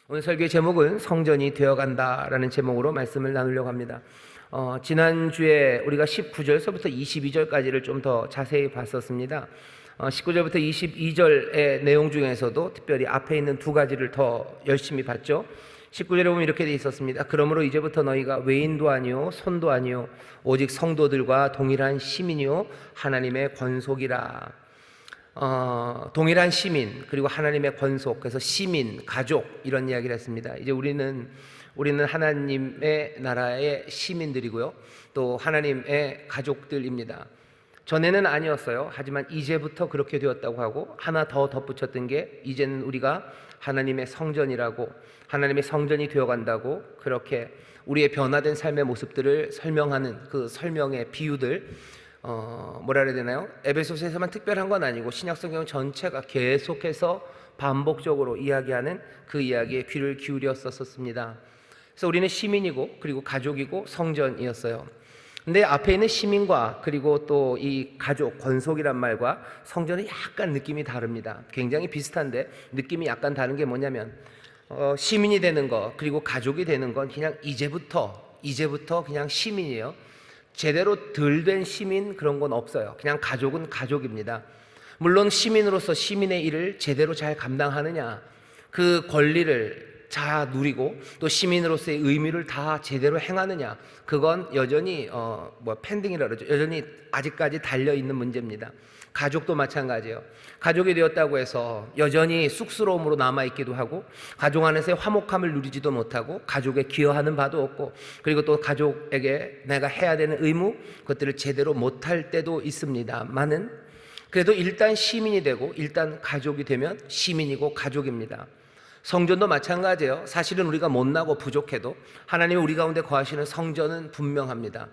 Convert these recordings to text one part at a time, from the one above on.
오늘 설교의 제목은 성전이 되어간다라는 제목으로 말씀을 나누려고 합니다. 지난주에 우리가 19절서부터 22절까지를 좀 더 자세히 봤었습니다. 19절부터 22절의 내용 중에서도 특별히 앞에 있는 두 가지를 더 열심히 봤죠. 19절에 보면 이렇게 되어 있었습니다. 그러므로 이제부터 너희가 외인도 아니요 손도 아니요 오직 성도들과 동일한 시민이요 하나님의 권속이라. 동일한 시민, 그리고 하나님의 권속, 그래서 시민, 가족, 이런 이야기를 했습니다. 이제 우리는 하나님의 나라의 시민들이고요, 또 하나님의 가족들입니다. 전에는 아니었어요. 하지만 이제부터 그렇게 되었다고 하고, 하나 더 덧붙였던 게 이제는 우리가 하나님의 성전이라고, 하나님의 성전이 되어간다고, 그렇게 우리의 변화된 삶의 모습들을 설명하는 그 설명의 비유들, 뭐라 해야 되나요? 에베소서에서만 특별한 건 아니고 신약성경 전체가 계속해서 반복적으로 이야기하는 그 이야기에 귀를 기울였었습니다. 그래서 우리는 시민이고, 그리고 가족이고, 성전이었어요. 근데 앞에 있는 시민과 그리고 또 이 가족, 권속이란 말과 성전은 약간 느낌이 다릅니다. 굉장히 비슷한데 느낌이 약간 다른 게 뭐냐면, 시민이 되는 거, 그리고 가족이 되는 건 그냥 이제부터 그냥 시민이에요. 제대로 덜 된 시민, 그런 건 없어요. 그냥 가족은 가족입니다. 물론 시민으로서 시민의 일을 제대로 잘 감당하느냐, 그 권리를 다 누리고 또 시민으로서의 의미를 다 제대로 행하느냐, 그건 여전히 펜딩이라 그러죠. 여전히 아직까지 달려있는 문제입니다. 가족도 마찬가지예요. 가족이 되었다고 해서 여전히 쑥스러움으로 남아있기도 하고, 가족 안에서의 화목함을 누리지도 못하고, 가족에 기여하는 바도 없고, 그리고 또 가족에게 내가 해야 되는 의무, 그것들을 제대로 못할 때도 있습니다만은, 그래도 일단 시민이 되고 일단 가족이 되면 시민이고 가족입니다. 성전도 마찬가지예요. 사실은 우리가 못나고 부족해도 하나님이 우리 가운데 거하시는 성전은 분명합니다.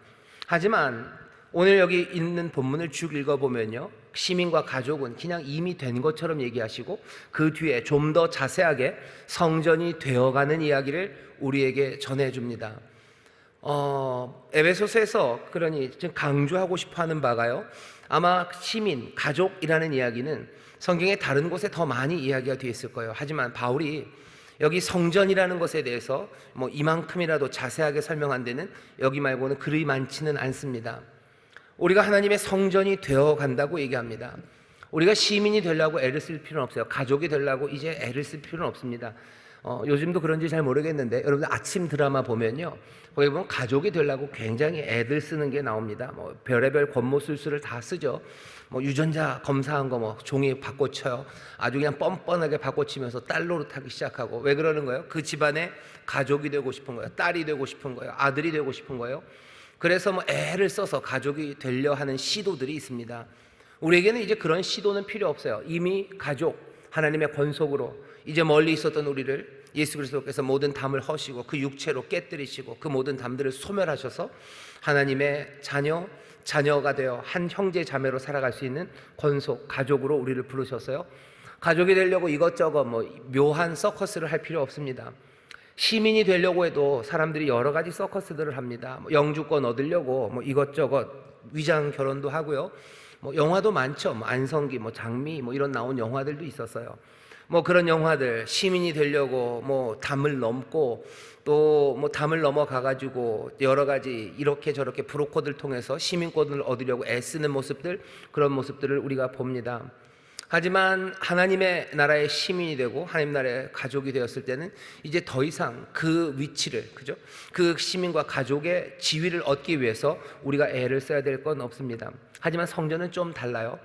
하지만 오늘 여기 있는 본문을 쭉 읽어보면요, 시민과 가족은 그냥 이미 된 것처럼 얘기하시고 그 뒤에 좀 더 자세하게 성전이 되어가는 이야기를 우리에게 전해줍니다. 에베소서에서 그러니 지금 강조하고 싶어하는 바가요, 아마 시민, 가족이라는 이야기는 성경의 다른 곳에 더 많이 이야기가 되어 있을 거예요. 하지만 바울이 여기 성전이라는 것에 대해서 이만큼이라도 자세하게 설명한 데는 여기 말고는 그리 많지는 않습니다. 우리가 하나님의 성전이 되어 간다고 얘기합니다. 우리가 시민이 되려고 애를 쓸 필요는 없어요. 가족이 되려고 이제 애를 쓸 필요는 없습니다. 요즘도 그런지 잘 모르겠는데 여러분들 아침 드라마 보면요, 거기 보면 가족이 되려고 굉장히 애들 쓰는 게 나옵니다. 별의별 권모술수를 다 쓰죠. 유전자 검사한 거 종이 바꿔쳐요. 아주 그냥 뻔뻔하게 바꿔치면서 딸 노릇하기 시작하고. 왜 그러는 거예요? 그 집안에 가족이 되고 싶은 거예요. 딸이 되고 싶은 거예요. 아들이 되고 싶은 거예요. 그래서 애를 써서 가족이 되려 하는 시도들이 있습니다. 우리에게는 이제 그런 시도는 필요 없어요. 이미 가족, 하나님의 권속으로 이제 멀리 있었던 우리를 예수 그리스도께서 모든 담을 허시고 그 육체로 깨뜨리시고 그 모든 담들을 소멸하셔서 하나님의 자녀가 되어 한 형제 자매로 살아갈 수 있는 권속, 가족으로 우리를 부르셨어요. 가족이 되려고 이것저것 묘한 서커스를 할 필요 없습니다. 시민이 되려고 해도 사람들이 여러 가지 서커스들을 합니다. 영주권 얻으려고 이것저것 위장 결혼도 하고요. 영화도 많죠. 안성기, 장미 이런 나온 영화들도 있었어요. 그런 영화들, 시민이 되려고 담을 넘고 또 담을 넘어가가지고 여러 가지 이렇게 저렇게 브로커들 통해서 시민권을 얻으려고 애쓰는 모습들, 그런 모습들을 우리가 봅니다. 하지만 하나님의 나라의 시민이 되고 하나님 나라의 가족이 되었을 때는 이제 더 이상 그 위치를, 그죠? 그 시민과 가족의 지위를 얻기 위해서 우리가 애를 써야 될 건 없습니다. 하지만 성전은 좀 달라요.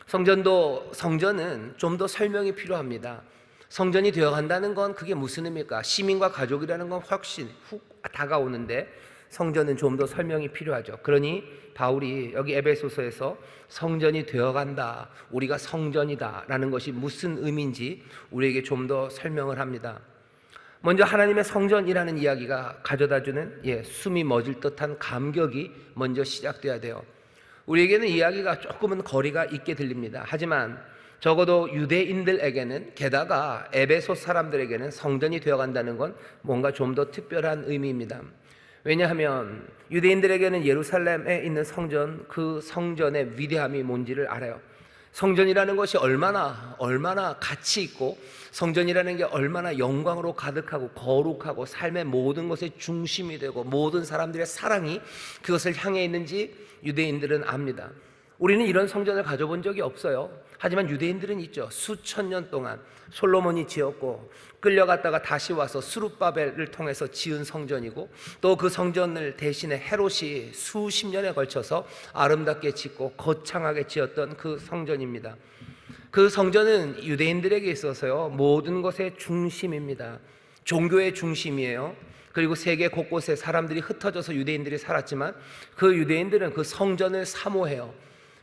성전은 좀 더 설명이 필요합니다. 성전이 되어간다는 건 그게 무슨 의미일까? 시민과 가족이라는 건 훨씬 훅 다가오는데 성전은 좀 더 설명이 필요하죠. 그러니 바울이 여기 에베소서에서 성전이 되어간다, 우리가 성전이다 라는 것이 무슨 의미인지 우리에게 좀 더 설명을 합니다. 먼저 하나님의 성전이라는 이야기가 가져다주는 숨이 멎을 듯한 감격이 먼저 시작돼야 돼요. 우리에게는 이야기가 조금은 거리가 있게 들립니다. 하지만 적어도 유대인들에게는, 게다가 에베소 사람들에게는 성전이 되어간다는 건 뭔가 좀 더 특별한 의미입니다. 왜냐하면 유대인들에게는 예루살렘에 있는 성전, 그 성전의 위대함이 뭔지를 알아요. 성전이라는 것이 얼마나 가치 있고, 성전이라는 게 얼마나 영광으로 가득하고 거룩하고 삶의 모든 것의 중심이 되고 모든 사람들의 사랑이 그것을 향해 있는지 유대인들은 압니다. 우리는 이런 성전을 가져본 적이 없어요. 하지만 유대인들은 있죠. 수천 년 동안 솔로몬이 지었고 끌려갔다가 다시 와서 스룹바벨을 통해서 지은 성전이고, 또 그 성전을 대신에 헤롯이 수십 년에 걸쳐서 아름답게 짓고 거창하게 지었던 그 성전입니다. 그 성전은 유대인들에게 있어서요, 모든 것의 중심입니다. 종교의 중심이에요. 그리고 세계 곳곳에 사람들이 흩어져서 유대인들이 살았지만 그 유대인들은 그 성전을 사모해요.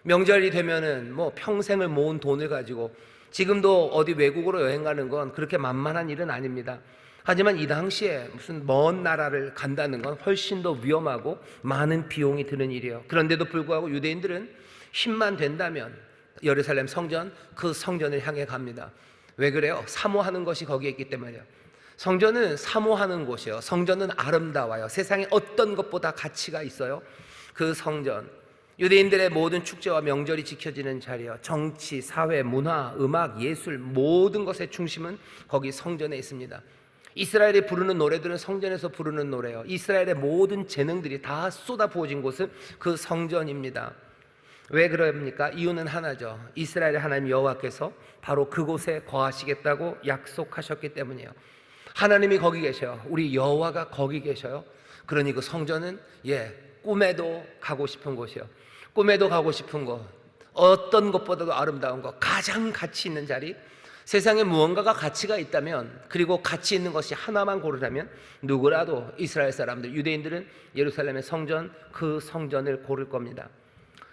명절이 되면은 뭐 평생을 모은 돈을 가지고, 지금도 어디 외국으로 여행 가는 건 그렇게 만만한 일은 아닙니다. 하지만 이 당시에 무슨 먼 나라를 간다는 건 훨씬 더 위험하고 많은 비용이 드는 일이에요. 그런데도 불구하고 유대인들은 힘만 된다면 예루살렘 성전, 그 성전을 향해 갑니다. 왜 그래요? 사모하는 것이 거기에 있기 때문이에요. 성전은 사모하는 곳이에요. 성전은 아름다워요. 세상에 어떤 것보다 가치가 있어요. 그 성전, 유대인들의 모든 축제와 명절이 지켜지는 자리요, 정치, 사회, 문화, 음악, 예술, 모든 것의 중심은 거기 성전에 있습니다. 이스라엘이 부르는 노래들은 성전에서 부르는 노래예요. 이스라엘의 모든 재능들이 다 쏟아 부어진 곳은 그 성전입니다. 왜 그럽니까? 이유는 하나죠. 이스라엘의 하나님 여호와께서 바로 그곳에 거하시겠다고 약속하셨기 때문이에요. 하나님이 거기 계셔요. 우리 여호와가 거기 계셔요. 그러니 그 성전은 꿈에도 가고 싶은 곳이요, 꿈에도 가고 싶은 곳, 어떤 것보다도 아름다운 것, 가장 가치 있는 자리. 세상에 무언가가 가치가 있다면, 그리고 가치 있는 것이 하나만 고르라면 누구라도 이스라엘 사람들, 유대인들은 예루살렘의 성전, 그 성전을 고를 겁니다.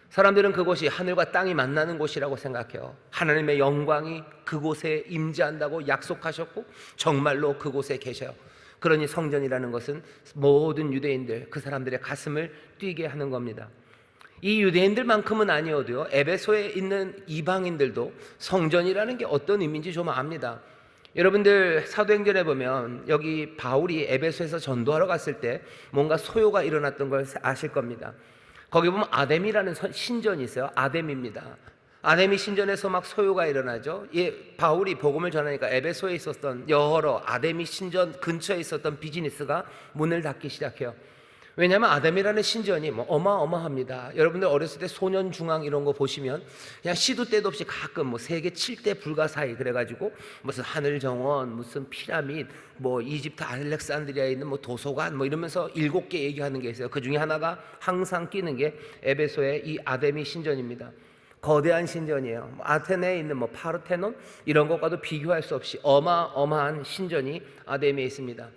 사람들은 그곳이 하늘과 땅이 만나는 곳이라고 생각해요. 하나님의 영광이 그곳에 임재한다고 약속하셨고 정말로 그곳에 계셔요. 그러니 성전이라는 것은 모든 유대인들, 그 사람들의 가슴을 뛰게 하는 겁니다. 이 유대인들만큼은 아니어도요, 에베소에 있는 이방인들도 성전이라는 게 어떤 의미인지 좀 압니다. 여러분들 사도행전에 보면 여기 바울이 에베소에서 전도하러 갔을 때 뭔가 소요가 일어났던 걸 아실 겁니다. 거기 보면 아뎀이라는 신전이 있어요. 아뎀입니다. 아데미 신전에서 막 소요가 일어나죠. 바울이 복음을 전하니까 에베소에 있었던 여러 아데미 신전 근처에 있었던 비즈니스가 문을 닫기 시작해요. 왜냐하면 아담이라는 신전이 어마어마합니다. 여러분들 어렸을 때 소년중앙 이런 거 보시면 그냥 시도 때도 없이 가끔 세계 7대 불가사의 그래가지고 무슨 하늘정원, 무슨 피라밋, 이집트 알렉산드리아에 있는 도서관 이러면서 7개 얘기하는 게 있어요. 그 중에 하나가 항상 끼는 게 에베소의 이 아데미 신전입니다. 거대한 신전이에요. 아테네에 있는 파르테논 이런 것과도 비교할 수 없이 어마어마한 신전이 아데미에 있습니다.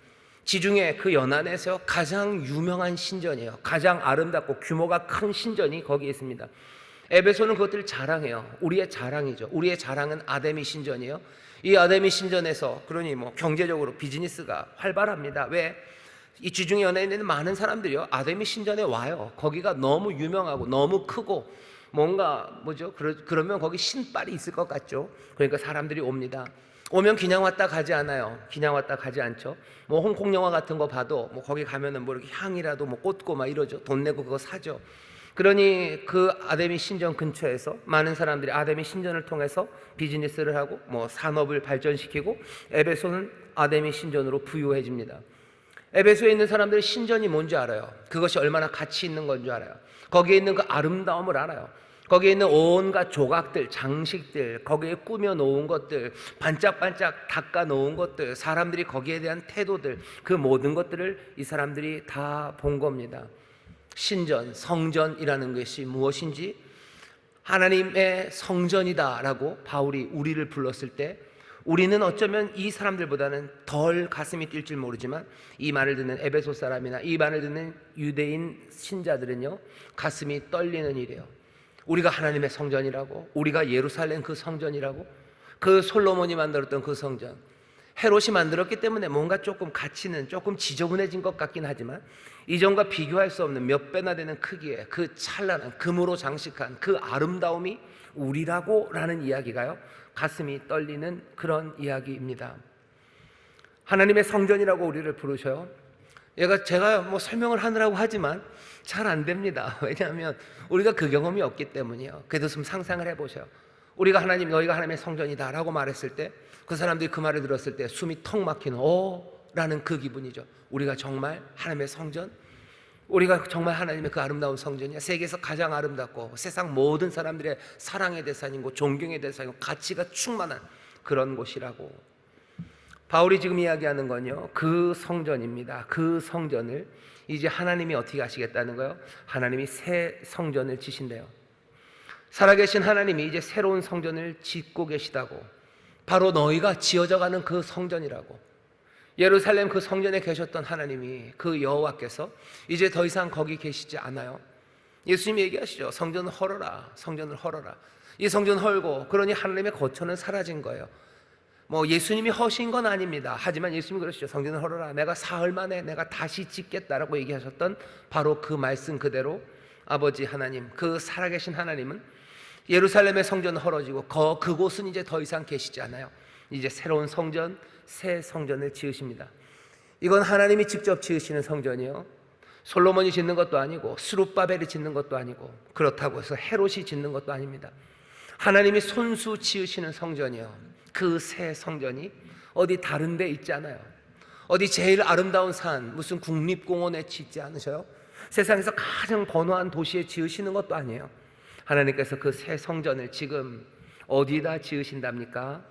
지중해 그 연안에서 가장 유명한 신전이에요. 가장 아름답고 규모가 큰 신전이 거기에 있습니다. 에베소는 그것들을 자랑해요. 우리의 자랑이죠. 우리의 자랑은 아데미 신전이에요. 이 아데미 신전에서 그러니 경제적으로 비즈니스가 활발합니다. 왜? 이 지중해 연안에 있는 많은 사람들이요, 아데미 신전에 와요. 거기가 너무 유명하고 너무 크고 그러면 거기 신발이 있을 것 같죠. 그러니까 사람들이 옵니다. 오면 그냥 왔다 가지 않아요. 그냥 왔다 가지 않죠. 홍콩 영화 같은 거 봐도 거기 가면은 이렇게 향이라도 꽂고 이러죠. 돈 내고 그거 사죠. 그러니 그 아데미 신전 근처에서 많은 사람들이 아데미 신전을 통해서 비즈니스를 하고 산업을 발전시키고 에베소는 아데미 신전으로 부유해집니다. 에베소에 있는 사람들은 신전이 뭔지 알아요. 그것이 얼마나 가치 있는 건지 알아요. 거기에 있는 그 아름다움을 알아요. 거기에 있는 온갖 조각들, 장식들, 거기에 꾸며 놓은 것들, 반짝반짝 닦아 놓은 것들, 사람들이 거기에 대한 태도들, 그 모든 것들을 이 사람들이 다 본 겁니다. 신전, 성전이라는 것이 무엇인지, 하나님의 성전이다라고 바울이 우리를 불렀을 때 우리는 어쩌면 이 사람들보다는 덜 가슴이 뛸 줄 모르지만 이 말을 듣는 에베소 사람이나 이 말을 듣는 유대인 신자들은요, 가슴이 떨리는 일이에요. 우리가 하나님의 성전이라고, 우리가 예루살렘 그 성전이라고, 그 솔로몬이 만들었던 그 성전, 헤롯이 만들었기 때문에 뭔가 조금 가치는 조금 지저분해진 것 같긴 하지만 이전과 비교할 수 없는 몇 배나 되는 크기의 그 찬란한 금으로 장식한 그 아름다움이 우리라고 라는 이야기가요, 가슴이 떨리는 그런 이야기입니다. 하나님의 성전이라고 우리를 부르셔요. 제가 설명을 하느라고 하지만 잘 안 됩니다. 왜냐하면 우리가 그 경험이 없기 때문이에요. 그래도 좀 상상을 해보세요. 우리가 하나님, 너희가 하나님의 성전이다 라고 말했을 때 그 사람들이 그 말을 들었을 때 숨이 턱 막히는 라는 그 기분이죠. 우리가 정말 하나님의 성전, 우리가 정말 하나님의 그 아름다운 성전이야. 세계에서 가장 아름답고 세상 모든 사람들의 사랑의 대상이고 존경의 대상이고 가치가 충만한 그런 곳이라고. 바울이 지금 이야기하는 건요, 그 성전입니다. 그 성전을 이제 하나님이 어떻게 하시겠다는 거예요? 하나님이 새 성전을 지신대요. 살아계신 하나님이 이제 새로운 성전을 짓고 계시다고. 바로 너희가 지어져가는 그 성전이라고. 예루살렘 그 성전에 계셨던 하나님이, 그 여호와께서 이제 더 이상 거기 계시지 않아요. 예수님이 얘기하시죠. 성전을 헐어라, 성전을 헐어라. 이 성전 헐고, 그러니 하나님의 거처는 사라진 거예요. 뭐 예수님이 허신 건 아닙니다. 하지만 예수님이 그러시죠. 성전을 헐어라, 내가 사흘 만에 내가 다시 짓겠다라고 얘기하셨던 바로 그 말씀 그대로 아버지 하나님, 그 살아계신 하나님은 예루살렘의 성전은 헐어지고 그곳은 이제 더 이상 계시지 않아요. 이제 새로운 성전, 새 성전을 지으십니다. 이건 하나님이 직접 지으시는 성전이요, 솔로몬이 짓는 것도 아니고 스룹바벨이 짓는 것도 아니고 그렇다고 해서 헤롯이 짓는 것도 아닙니다. 하나님이 손수 지으시는 성전이요, 그 새 성전이 어디 다른 데 있지 않아요. 어디 제일 아름다운 산, 무슨 국립공원에 짓지 않으셔요? 세상에서 가장 번화한 도시에 지으시는 것도 아니에요. 하나님께서 그 새 성전을 지금 어디다 지으신답니까?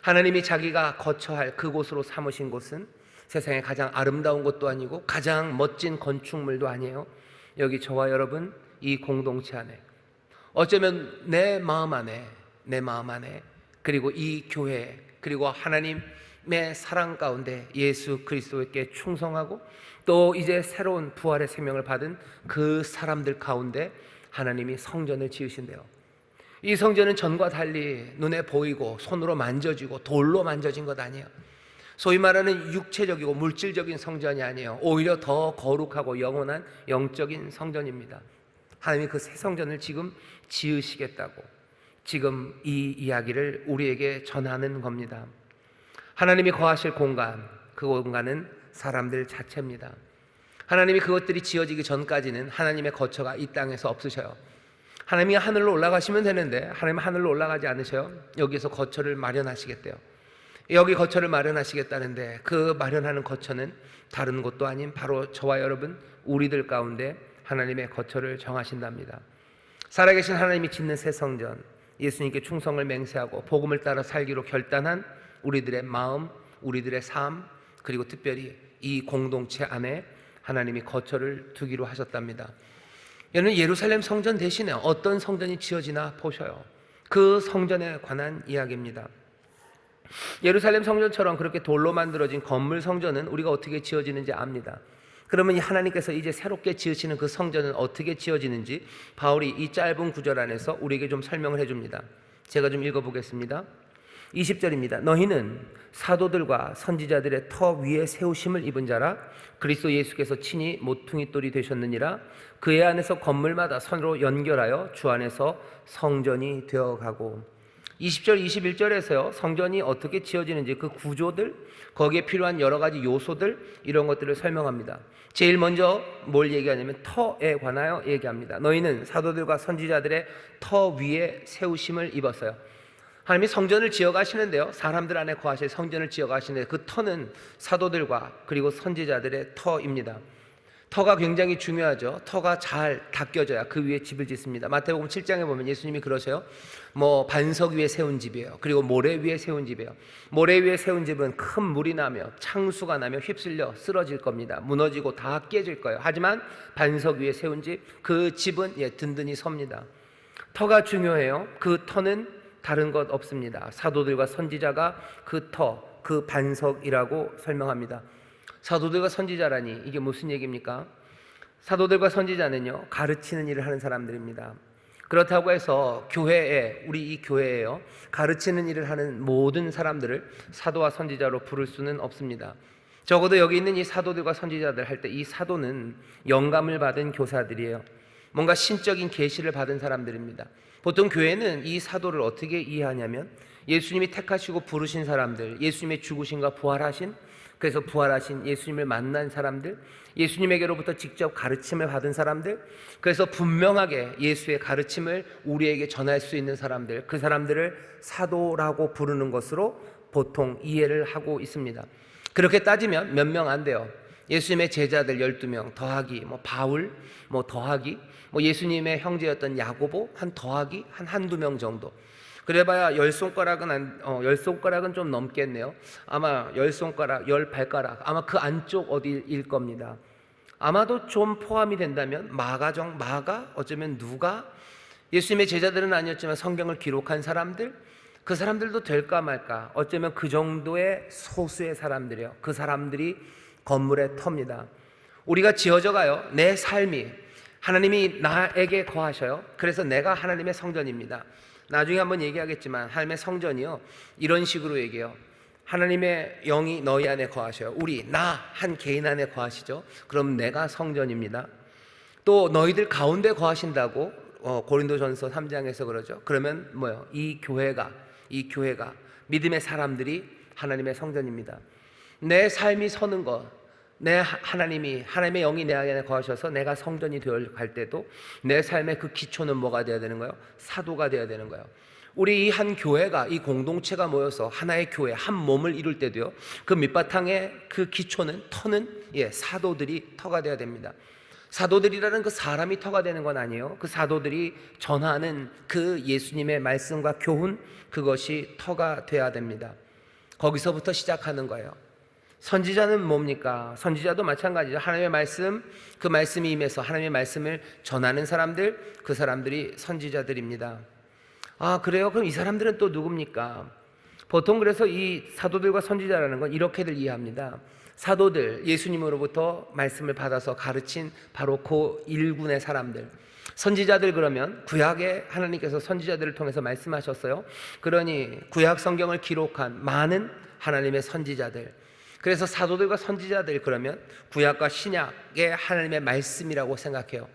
하나님이 자기가 거처할 그곳으로 삼으신 곳은 세상에 가장 아름다운 곳도 아니고 가장 멋진 건축물도 아니에요. 여기 저와 여러분, 이 공동체 안에, 어쩌면 내 마음 안에 그리고 이 교회, 그리고 하나님의 사랑 가운데 예수 그리스도께 충성하고 또 이제 새로운 부활의 생명을 받은 그 사람들 가운데 하나님이 성전을 지으신대요. 이 성전은 전과 달리 눈에 보이고 손으로 만져지고 돌로 만져진 것 아니에요. 소위 말하는 육체적이고 물질적인 성전이 아니에요. 오히려 더 거룩하고 영원한 영적인 성전입니다. 하나님이 그 새 성전을 지금 지으시겠다고 지금 이 이야기를 우리에게 전하는 겁니다. 하나님이 거하실 공간, 그 공간은 사람들 자체입니다. 하나님이 그것들이 지어지기 전까지는 하나님의 거처가 이 땅에서 없으셔요. 하나님이 하늘로 올라가시면 되는데 하나님은 하늘로 올라가지 않으셔요. 여기서 거처를 마련하시겠대요. 여기 거처를 마련하시겠다는데 그 마련하는 거처는 다른 곳도 아닌 바로 저와 여러분, 우리들 가운데 하나님의 거처를 정하신답니다. 살아계신 하나님이 짓는 새 성전, 예수님께 충성을 맹세하고 복음을 따라 살기로 결단한 우리들의 마음, 우리들의 삶, 그리고 특별히 이 공동체 안에 하나님이 거처를 두기로 하셨답니다. 여러분, 예루살렘 성전 대신에 어떤 성전이 지어지나 보셔요. 그 성전에 관한 이야기입니다. 예루살렘 성전처럼 그렇게 돌로 만들어진 건물 성전은 우리가 어떻게 지어지는지 압니다. 그러면 이 하나님께서 이제 새롭게 지으시는 그 성전은 어떻게 지어지는지 바울이 이 짧은 구절 안에서 우리에게 좀 설명을 해줍니다. 제가 좀 읽어보겠습니다. 20절입니다. 너희는 사도들과 선지자들의 터 위에 세우심을 입은 자라. 그리스도 예수께서 친히 모퉁이 돌이 되셨느니라. 그의 안에서 건물마다 선으로 연결하여 주 안에서 성전이 되어가고. 20절 21절에서요, 성전이 어떻게 지어지는지 그 구조들, 거기에 필요한 여러 가지 요소들, 이런 것들을 설명합니다. 제일 먼저 뭘 얘기하냐면 터에 관하여 얘기합니다. 너희는 사도들과 선지자들의 터 위에 세우심을 입었어요. 하나님이 성전을 지어가시는데요, 사람들 안에 거하실 성전을 지어가시는데 그 터는 사도들과 그리고 선지자들의 터입니다. 터가 굉장히 중요하죠. 터가 잘 닦여져야 그 위에 집을 짓습니다. 마태복음 7장에 보면 예수님이 그러세요. 반석 위에 세운 집이에요. 그리고 모래 위에 세운 집이에요. 모래 위에 세운 집은 큰 물이 나며 창수가 나며 휩쓸려 쓰러질 겁니다. 무너지고 다 깨질 거예요. 하지만 반석 위에 세운 집, 그 집은 든든히 섭니다. 터가 중요해요. 그 터는 다른 것 없습니다. 사도들과 선지자가 그 터, 그 반석이라고 설명합니다. 사도들과 선지자라니 이게 무슨 얘기입니까? 사도들과 선지자는요, 가르치는 일을 하는 사람들입니다. 그렇다고 해서 교회에, 우리 이 교회에요, 가르치는 일을 하는 모든 사람들을 사도와 선지자로 부를 수는 없습니다. 적어도 여기 있는 이 사도들과 선지자들 할 때 이 사도는 영감을 받은 교사들이에요. 뭔가 신적인 계시를 받은 사람들입니다. 보통 교회는 이 사도를 어떻게 이해하냐면 예수님이 택하시고 부르신 사람들, 예수님의 죽으심과 부활하신 그래서 부활하신 예수님을 만난 사람들, 예수님에게로부터 직접 가르침을 받은 사람들, 그래서 분명하게 예수의 가르침을 우리에게 전할 수 있는 사람들, 그 사람들을 사도라고 부르는 것으로 보통 이해를 하고 있습니다. 그렇게 따지면 몇 명 안 돼요. 예수님의 제자들 12명 더하기 바울 더하기 예수님의 형제였던 야고보 더하기 한두 명 정도. 그래봐야 10손가락은 좀 넘겠네요. 아마 10손가락, 10발가락, 아마 그 안쪽 어디일 겁니다. 아마도 좀 포함이 된다면 마가, 어쩌면 누가, 예수님의 제자들은 아니었지만 성경을 기록한 사람들, 그 사람들도 될까 말까, 어쩌면 그 정도의 소수의 사람들이에요. 그 사람들이 건물의 터입니다. 우리가 지어져 가요. 내 삶이 하나님이 나에게 거하셔요. 그래서 내가 하나님의 성전입니다. 나중에 한번 얘기하겠지만 하나님의 성전이요, 이런 식으로 얘기해요. 하나님의 영이 너희 안에 거하셔요. 나 한 개인 안에 거하시죠. 그럼 내가 성전입니다. 또 너희들 가운데 거하신다고 고린도전서 3장에서 그러죠. 그러면 뭐예요? 이 교회가 믿음의 사람들이 하나님의 성전입니다. 내 삶이 서는 것, 하나님의 영이 내 안에 거하셔서 내가 성전이 되어 갈 때도 내 삶의 그 기초는 뭐가 되어야 되는 거예요? 사도가 되어야 되는 거예요. 우리 이 한 교회가, 이 공동체가 모여서 하나의 교회, 한 몸을 이룰 때도요, 그 밑바탕의 그 기초는, 터는 사도들이 터가 되어야 됩니다. 사도들이라는 그 사람이 터가 되는 건 아니에요. 그 사도들이 전하는 그 예수님의 말씀과 교훈, 그것이 터가 되어야 됩니다. 거기서부터 시작하는 거예요. 선지자는 뭡니까? 선지자도 마찬가지죠. 하나님의 말씀, 그 말씀이 임해서 하나님의 말씀을 전하는 사람들, 그 사람들이 선지자들입니다. 아, 그래요? 그럼 이 사람들은 또 누굽니까? 보통 그래서 이 사도들과 선지자라는 건 이렇게들 이해합니다. 사도들, 예수님으로부터 말씀을 받아서 가르친 바로 그 일군의 사람들. 선지자들, 그러면 구약에 하나님께서 선지자들을 통해서 말씀하셨어요. 그러니 구약 성경을 기록한 많은 하나님의 선지자들, 그래서 사도들과 선지자들, 그러면 구약과 신약의 하나님의 말씀이라고 생각해요.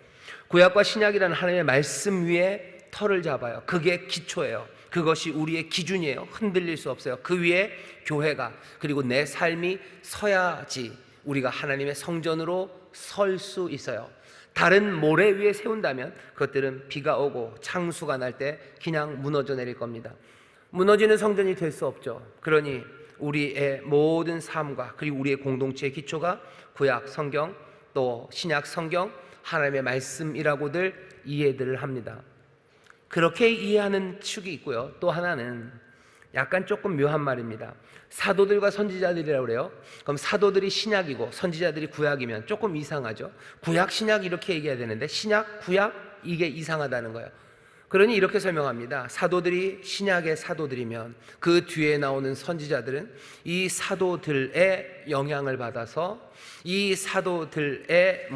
구약과 신약이라는 하나님의 말씀 위에 터를 잡아요. 그게 기초예요. 그것이 우리의 기준이에요. 흔들릴 수 없어요. 그 위에 교회가, 그리고 내 삶이 서야지 우리가 하나님의 성전으로 설 수 있어요. 다른 모래 위에 세운다면 그것들은 비가 오고 창수가 날 때 그냥 무너져 내릴 겁니다. 무너지는 성전이 될 수 없죠. 그러니 우리의 모든 삶과 그리고 우리의 공동체의 기초가 구약 성경, 또 신약 성경, 하나님의 말씀이라고들 이해들을 합니다. 그렇게 이해하는 축이 있고요. 또 하나는 약간 조금 묘한 말입니다. 사도들과 선지자들이라고 그래요. 그럼 사도들이 신약이고 선지자들이 구약이면 조금 이상하죠. 구약, 신약 이렇게 얘기해야 되는데 신약, 구약, 이게 이상하다는 거예요. 그러니 이렇게 설명합니다. 사도들이 신약의 사도들이면 그 뒤에 나오는 선지자들은 이 사도들의 영향을 받아서 이 사도들의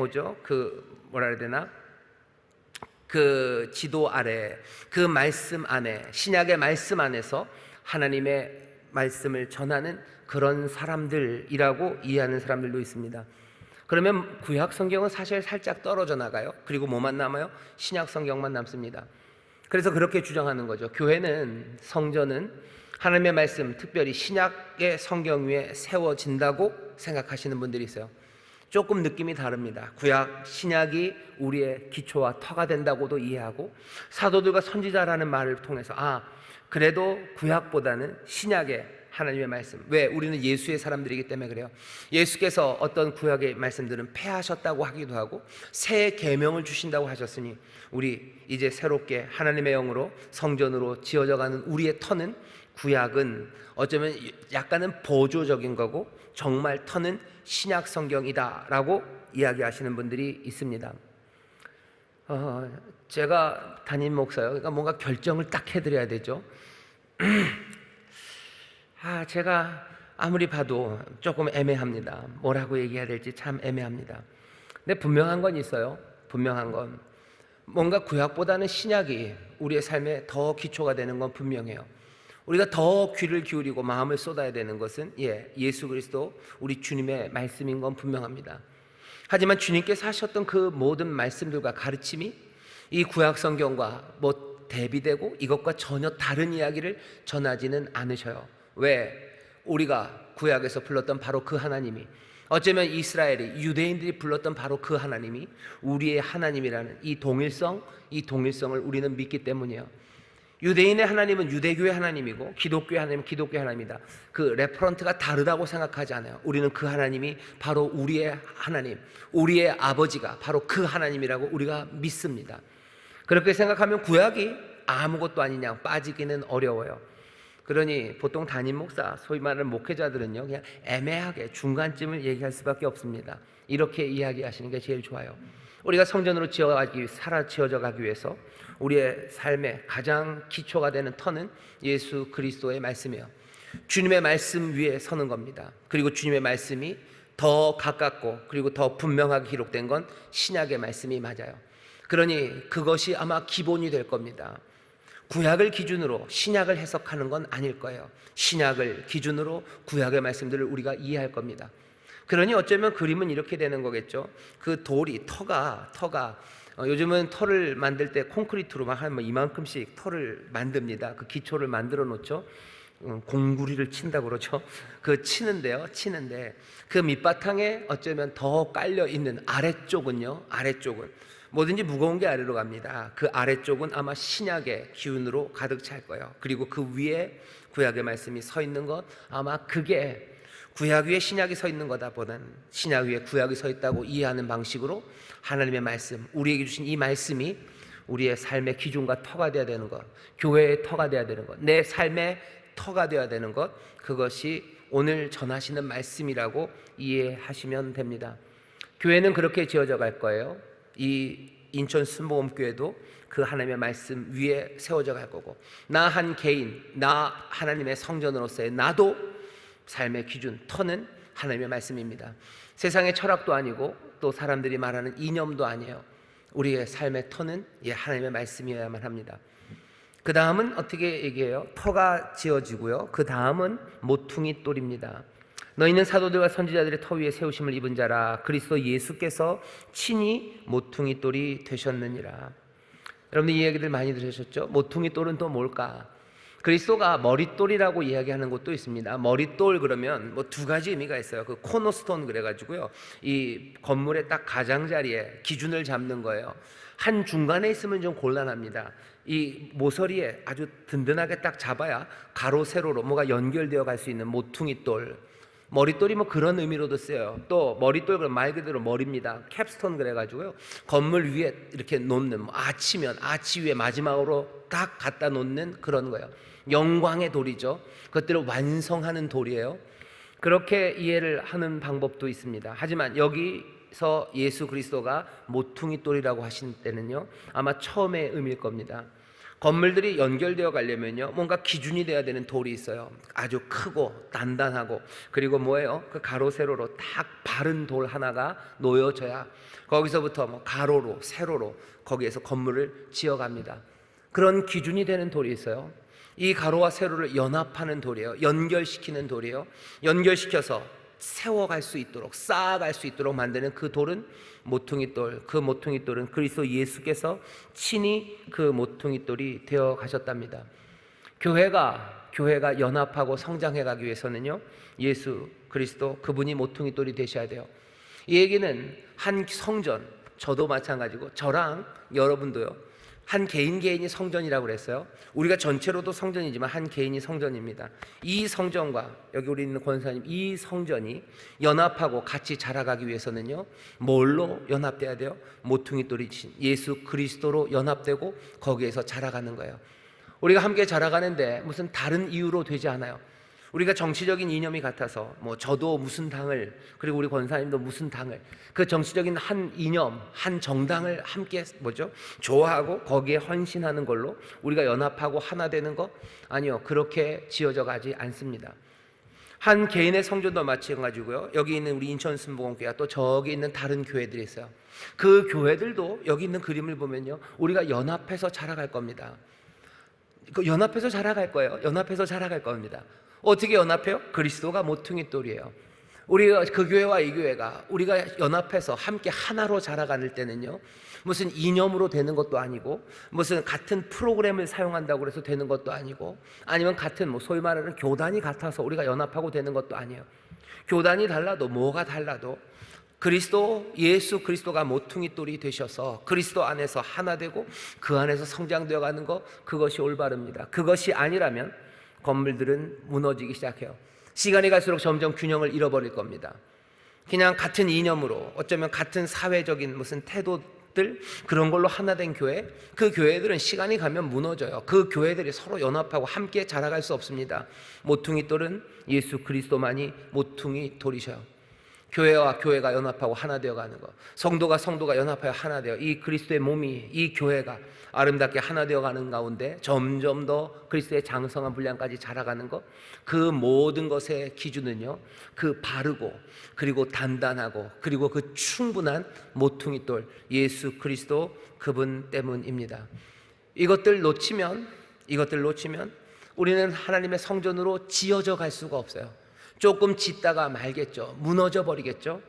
그 지도 아래, 그 말씀 안에, 신약의 말씀 안에서 하나님의 말씀을 전하는 그런 사람들이라고 이해하는 사람들도 있습니다. 그러면 구약 성경은 사실 살짝 떨어져 나가요. 그리고 뭐만 남아요? 신약 성경만 남습니다. 그래서 그렇게 주장하는 거죠. 교회는, 성전은 하나님의 말씀, 특별히 신약의 성경 위에 세워진다고 생각하시는 분들이 있어요. 조금 느낌이 다릅니다. 구약, 신약이 우리의 기초와 터가 된다고도 이해하고, 사도들과 선지자라는 말을 통해서 그래도 구약보다는 신약의 하나님의 말씀. 왜? 우리는 예수의 사람들이기 때문에 그래요. 예수께서 어떤 구약의 말씀들은 폐하셨다고 하기도 하고 새 계명을 주신다고 하셨으니 우리 이제 새롭게 하나님의 영으로 성전으로 지어져가는 우리의 터는, 구약은 어쩌면 약간은 보조적인 거고 정말 터는 신약 성경이다라고 이야기하시는 분들이 있습니다. 제가 담임 목사요. 그러니까 뭔가 결정을 딱 해드려야 되죠. 제가 아무리 봐도 조금 애매합니다. 뭐라고 얘기해야 될지 참 애매합니다. 근데 분명한 건 있어요. 분명한 건 뭔가 구약보다는 신약이 우리의 삶에 더 기초가 되는 건 분명해요. 우리가 더 귀를 기울이고 마음을 쏟아야 되는 것은 예수 그리스도 우리 주님의 말씀인 건 분명합니다. 하지만 주님께서 하셨던 그 모든 말씀들과 가르침이 이 구약 성경과 대비되고 이것과 전혀 다른 이야기를 전하지는 않으셔요. 왜? 우리가 구약에서 불렀던 바로 그 하나님이, 어쩌면 이스라엘이, 유대인들이 불렀던 바로 그 하나님이 우리의 하나님이라는 이 동일성을 우리는 믿기 때문이에요. 유대인의 하나님은 유대교의 하나님이고 기독교의 하나님은 기독교의 하나님이다. 그 레퍼런트가 다르다고 생각하지 않아요. 우리는 그 하나님이 바로 우리의 하나님, 우리의 아버지가 바로 그 하나님이라고 우리가 믿습니다. 그렇게 생각하면 구약이 아무것도 아닌 양 빠지기는 어려워요. 그러니 보통 담임 목사, 소위 말하는 목회자들은요, 그냥 애매하게 중간쯤을 얘기할 수밖에 없습니다. 이렇게 이야기하시는 게 제일 좋아요. 우리가 성전으로 살아 지어져 가기 위해서 우리의 삶의 가장 기초가 되는 터는 예수 그리스도의 말씀이에요. 주님의 말씀 위에 서는 겁니다. 그리고 주님의 말씀이 더 가깝고 그리고 더 분명하게 기록된 건 신약의 말씀이 맞아요. 그러니 그것이 아마 기본이 될 겁니다. 구약을 기준으로 신약을 해석하는 건 아닐 거예요. 신약을 기준으로 구약의 말씀들을 우리가 이해할 겁니다. 그러니 어쩌면 그림은 이렇게 되는 거겠죠. 그 돌이, 터가 요즘은 터를 만들 때 콘크리트로 막 한 이만큼씩 터를 만듭니다. 그 기초를 만들어 놓죠. 공구리를 친다고 그러죠. 치는데 그 밑바탕에 어쩌면 더 깔려 있는 아래쪽은 뭐든지 무거운 게 아래로 갑니다. 그 아래쪽은 아마 신약의 기운으로 가득 찰 거예요. 그리고 그 위에 구약의 말씀이 서 있는 것, 아마 그게 구약 위에 신약이 서 있는 거다보다는 신약 위에 구약이 서 있다고 이해하는 방식으로 하나님의 말씀, 우리에게 주신 이 말씀이 우리의 삶의 기준과 터가 되어야 되는 것, 교회의 터가 되어야 되는 것, 내 삶의 터가 되어야 되는 것, 그것이 오늘 전하시는 말씀이라고 이해하시면 됩니다. 교회는 그렇게 지어져 갈 거예요. 이 인천 순복음교회도 그 하나님의 말씀 위에 세워져 갈 거고, 나 한 개인, 나 하나님의 성전으로서의 나도 삶의 기준, 터는 하나님의 말씀입니다. 세상의 철학도 아니고 또 사람들이 말하는 이념도 아니에요. 우리의 삶의 터는 하나님의 말씀이어야만 합니다. 그 다음은 어떻게 얘기해요? 터가 지어지고요. 그 다음은 모퉁이 돌입니다. 너희는 사도들과 선지자들의 터 위에 세우심을 입은 자라. 그리스도 예수께서 친히 모퉁이 돌이 되셨느니라. 여러분들 이 얘기들 많이 들으셨죠? 모퉁이 돌은 또 뭘까? 그리스도가 머릿돌이라고 이야기하는 곳도 있습니다. 머릿돌 그러면 뭐 두 가지 의미가 있어요. 그 코너스톤 그래가지고요, 이 건물의 딱 가장자리에 기준을 잡는 거예요. 한 중간에 있으면 좀 곤란합니다. 이 모서리에 아주 든든하게 딱 잡아야 가로 세로로 뭐가 연결되어 갈 수 있는 모퉁이 돌. 머릿돌이 뭐 그런 의미로도 쓰여요. 또 머릿돌 그럼 말 그대로 머리입니다. 캡스톤 그래가지고요, 건물 위에 이렇게 놓는, 아치면 아치 위에 마지막으로 딱 갖다 놓는 그런 거예요. 영광의 돌이죠. 그것들을 완성하는 돌이에요. 그렇게 이해를 하는 방법도 있습니다. 하지만 여기서 예수 그리스도가 모퉁이 돌이라고 하신 때는요, 아마 처음의 의미일 겁니다. 건물들이 연결되어 가려면요, 뭔가 기준이 돼야 되는 돌이 있어요. 아주 크고 단단하고, 그리고 뭐예요? 그 가로 세로로 딱 바른 돌 하나가 놓여져야 거기서부터 뭐 가로로 세로로 거기에서 건물을 지어갑니다. 그런 기준이 되는 돌이 있어요. 이 가로와 세로를 연합하는 돌이에요. 연결시키는 돌이에요. 연결시켜서 세워갈 수 있도록, 쌓아갈 수 있도록 만드는 그 돌은 모퉁이 돌. 그 모퉁이 돌은 그리스도 예수께서 친히 그 모퉁이 돌이 되어 가셨답니다. 교회가 연합하고 성장해 가기 위해서는요, 예수 그리스도 그분이 모퉁이 돌이 되셔야 돼요. 이 얘기는 한 성전, 저도 마찬가지고 저랑 여러분도요, 한 개인이 성전이라고 그랬어요. 우리가 전체로도 성전이지만 한 개인이 성전입니다. 이 성전과 여기 우리 있는 권사님, 이 성전이 연합하고 같이 자라가기 위해서는요, 뭘로 연합돼야 돼요? 모퉁이 돌이신 예수 그리스도로 연합되고 거기에서 자라가는 거예요. 우리가 함께 자라가는데 무슨 다른 이유로 되지 않아요. 우리가 정치적인 이념이 같아서 뭐 저도 무슨 당을, 그리고 우리 권사님도 무슨 당을, 그 정치적인 한 이념, 한 정당을 함께 좋아하고 거기에 헌신하는 걸로 우리가 연합하고 하나 되는 거? 아니요, 그렇게 지어져 가지 않습니다. 한 개인의 성전도 마찬가지고요, 여기 있는 우리 인천 순복음교회와 또 저기 있는 다른 교회들이 있어요. 그 교회들도 여기 있는 그림을 보면요, 우리가 연합해서 자라갈 겁니다. 연합해서 자라갈 거예요. 연합해서 자라갈 겁니다. 어떻게 연합해요? 그리스도가 모퉁이 돌이에요. 우리가 그 교회와 이 교회가 우리가 연합해서 함께 하나로 자라갈 때는요, 무슨 이념으로 되는 것도 아니고, 무슨 같은 프로그램을 사용한다고 해서 되는 것도 아니고, 아니면 같은 소위 말하는 교단이 같아서 우리가 연합하고 되는 것도 아니에요. 교단이 달라도 뭐가 달라도 예수 그리스도가 모퉁이 돌이 되셔서 그리스도 안에서 하나 되고 그 안에서 성장되어 가는 것, 그것이 올바릅니다. 그것이 아니라면 건물들은 무너지기 시작해요. 시간이 갈수록 점점 균형을 잃어버릴 겁니다. 그냥 같은 이념으로, 어쩌면 같은 사회적인 무슨 태도들, 그런 걸로 하나 된 교회, 그 교회들은 시간이 가면 무너져요. 그 교회들이 서로 연합하고 함께 자라갈 수 없습니다. 모퉁이 돌은 예수 그리스도만이 모퉁이 돌이셔요. 교회와 교회가 연합하고 하나 되어가는 것, 성도가 연합하여 하나 되어 이 그리스도의 몸이, 이 교회가 아름답게 하나 되어가는 가운데 점점 더 그리스도의 장성한 분량까지 자라가는 것, 그 모든 것의 기준은요, 그 바르고 그리고 단단하고 그리고 그 충분한 모퉁이 돌 예수 그리스도 그분 때문입니다. 이것들 놓치면 우리는 하나님의 성전으로 지어져 갈 수가 없어요. 조금 짓다가 말겠죠. 무너져 버리겠죠.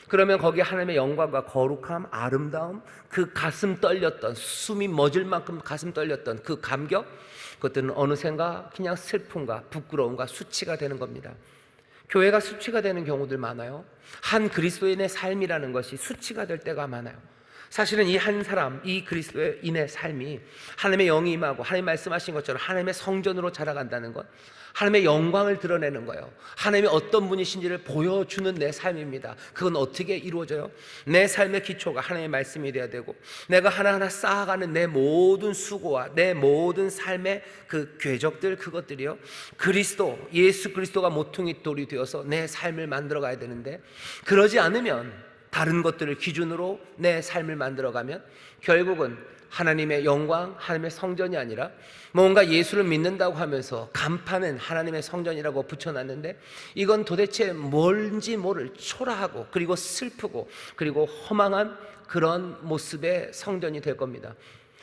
그러면 거기에 하나님의 영광과 거룩함, 아름다움, 그 가슴 떨렸던, 숨이 멎을 만큼 가슴 떨렸던 그 감격, 그것들은 어느샌가 그냥 슬픔과 부끄러움과 수치가 되는 겁니다. 교회가 수치가 되는 경우들 많아요. 한 그리스도인의 삶이라는 것이 수치가 될 때가 많아요. 사실은 이 한 사람, 이 그리스도인의 삶이 하나님의 영이 임하고 하나님 말씀하신 것처럼 하나님의 성전으로 자라간다는 것, 하나님의 영광을 드러내는 거예요. 하나님이 어떤 분이신지를 보여주는 내 삶입니다. 그건 어떻게 이루어져요? 내 삶의 기초가 하나님의 말씀이 되어야 되고, 내가 하나하나 쌓아가는 내 모든 수고와 내 모든 삶의 그 궤적들, 그것들이요, 예수 그리스도가 모퉁이 돌이 되어서 내 삶을 만들어 가야 되는데, 그러지 않으면, 다른 것들을 기준으로 내 삶을 만들어가면 결국은 하나님의 영광, 하나님의 성전이 아니라 뭔가 예수를 믿는다고 하면서 간판은 하나님의 성전이라고 붙여놨는데, 이건 도대체 뭔지 모를 초라하고 그리고 슬프고 그리고 허망한 그런 모습의 성전이 될 겁니다.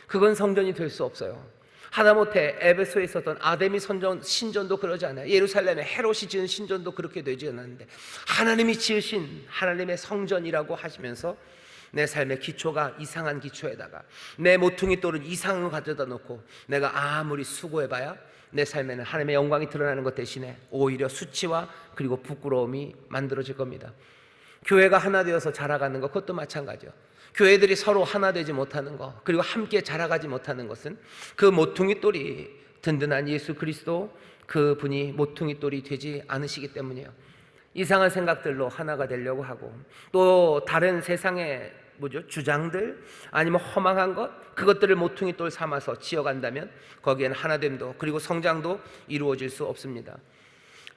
그건 성전이 될 수 없어요. 하다못해 에베소에 있었던 아데미 신전도 그러지 않아요. 예루살렘에 헤롯이 지은 신전도 그렇게 되지 않았는데, 하나님이 지으신 하나님의 성전이라고 하시면서 내 삶의 기초가 이상한 기초에다가 내 모퉁이 돌은 이상을 가져다 놓고 내가 아무리 수고해봐야 내 삶에는 하나님의 영광이 드러나는 것 대신에 오히려 수치와 그리고 부끄러움이 만들어질 겁니다. 교회가 하나 되어서 자라가는 것, 그것도 마찬가지예요. 교회들이 서로 하나 되지 못하는 것, 그리고 함께 자라가지 못하는 것은 그 모퉁이 돌이 든든한 예수 그리스도, 그 분이 모퉁이 돌이 되지 않으시기 때문이에요. 이상한 생각들로 하나가 되려고 하고, 또 다른 세상의 주장들, 아니면 허망한 것, 그것들을 모퉁이 돌 삼아서 지어간다면 거기에는 하나됨도 그리고 성장도 이루어질 수 없습니다.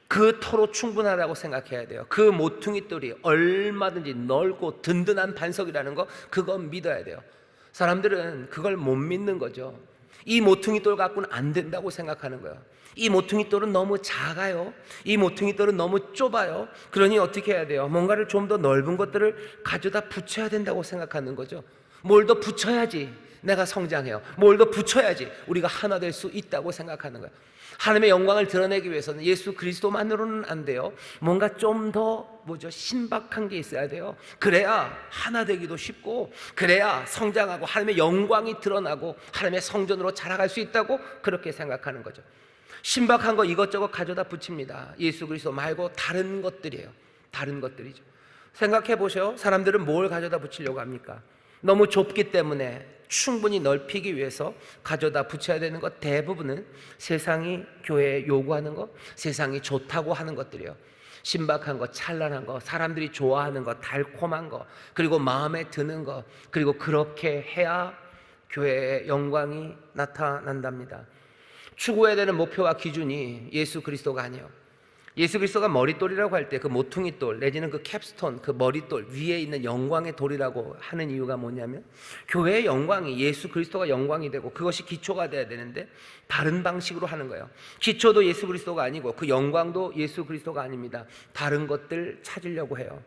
그 터로 충분하다고 생각해야 돼요. 그 모퉁이 돌이 얼마든지 넓고 든든한 반석이라는 거, 그건 믿어야 돼요. 사람들은 그걸 못 믿는 거죠. 이 모퉁이 돌 갖고는 안 된다고 생각하는 거예요. 이 모퉁이 돌은 너무 작아요. 이 모퉁이 돌은 너무 좁아요. 그러니 어떻게 해야 돼요? 뭔가를 좀 더 넓은 것들을 가져다 붙여야 된다고 생각하는 거죠. 뭘 더 붙여야지 내가 성장해요. 뭘 더 붙여야지 우리가 하나 될 수 있다고 생각하는 거예요. 하나님의 영광을 드러내기 위해서는 예수 그리스도만으로는 안 돼요. 뭔가 좀 더 신박한 게 있어야 돼요. 그래야 하나 되기도 쉽고, 그래야 성장하고 하나님의 영광이 드러나고 하나님의 성전으로 자라갈 수 있다고 그렇게 생각하는 거죠. 신박한 거 이것저것 가져다 붙입니다. 예수 그리스도 말고 다른 것들이에요. 다른 것들이죠. 생각해 보세요. 사람들은 뭘 가져다 붙이려고 합니까? 너무 좁기 때문에 충분히 넓히기 위해서 가져다 붙여야 되는 것, 대부분은 세상이 교회에 요구하는 것, 세상이 좋다고 하는 것들이에요. 신박한 것, 찬란한 것, 사람들이 좋아하는 것, 달콤한 것, 그리고 마음에 드는 것, 그리고 그렇게 해야 교회의 영광이 나타난답니다. 추구해야 되는 목표와 기준이 예수 그리스도가 아니에요. 예수 그리스도가 머릿돌이라고 할 때 그 모퉁이 돌 내지는 그 캡스톤, 그 머릿돌 위에 있는 영광의 돌이라고 하는 이유가 뭐냐면, 교회의 영광이 예수 그리스도가 영광이 되고 그것이 기초가 돼야 되는데 다른 방식으로 하는 거예요. 기초도 예수 그리스도가 아니고 그 영광도 예수 그리스도가 아닙니다. 다른 것들 찾으려고 해요.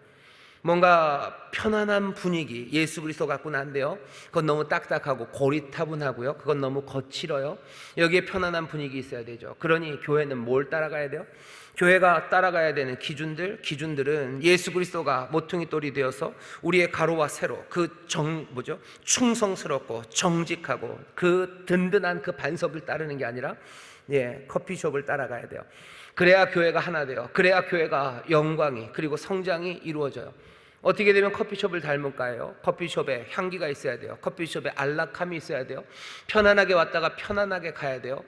뭔가 편안한 분위기, 예수 그리스도 갖고는 안 돼요. 그건 너무 딱딱하고 고리타분하고요. 그건 너무 거칠어요. 여기에 편안한 분위기 있어야 되죠. 그러니 교회는 뭘 따라가야 돼요? 교회가 따라가야 되는 기준들은 예수 그리스도가 모퉁이 돌이 되어서 우리의 가로와 세로 충성스럽고 정직하고 그 든든한 그 반석을 따르는 게 아니라 커피숍을 따라가야 돼요. 그래야 교회가 하나 돼요. 그래야 교회가 영광이 그리고 성장이 이루어져요. 어떻게 되면 커피숍을 닮을까요? 커피숍에 향기가 있어야 돼요. 커피숍에 안락함이 있어야 돼요. 편안하게 왔다가 편안하게 가야 돼요.